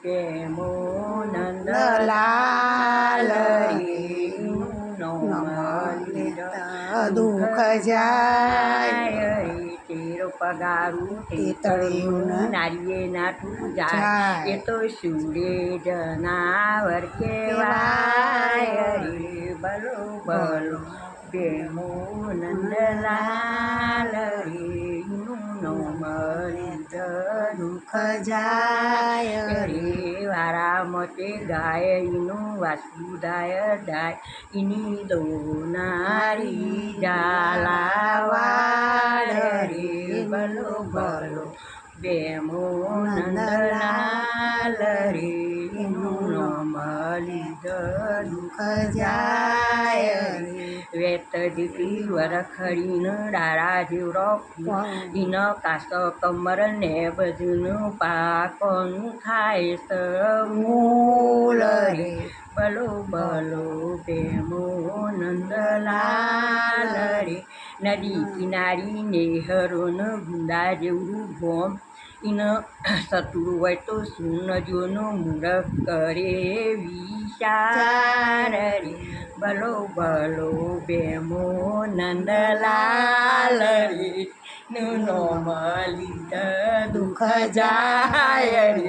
Chemo લાલ નંદલાલનો લેતા દુઃખ જાય તેરો પગારું તે તળિયું નારીએ નાઠું જાય જાય. એ તો સુરે જનાવર કહેવાય રે બલો બલો કેમો નંદલાલ રે દુઃખ જાય રે વારા મતે ગાય એનું વાસુદાય ડાય એની દોનારી ઝાલાવાડ રે બલો બલો બેમો નંદલાલ રે એનું લીધ દુઃખ જાય વેત દીકરી વરખડીને ડાળા જેવડો ઇન કાસ કમર ને બધું પાકોનું ખાય મૂલ રે બલો બલો બેમો નંદલાલ રે નદી કિનારી નેહરોન ગુંડા જેવડું ગોમ ઇન સતુર હોય તો નદીઓનું મૂળક કરે વિચાર રે બલો બલો બેમો નંદલાલ રે નું નોમ લીધ દુઃખ જાય રે.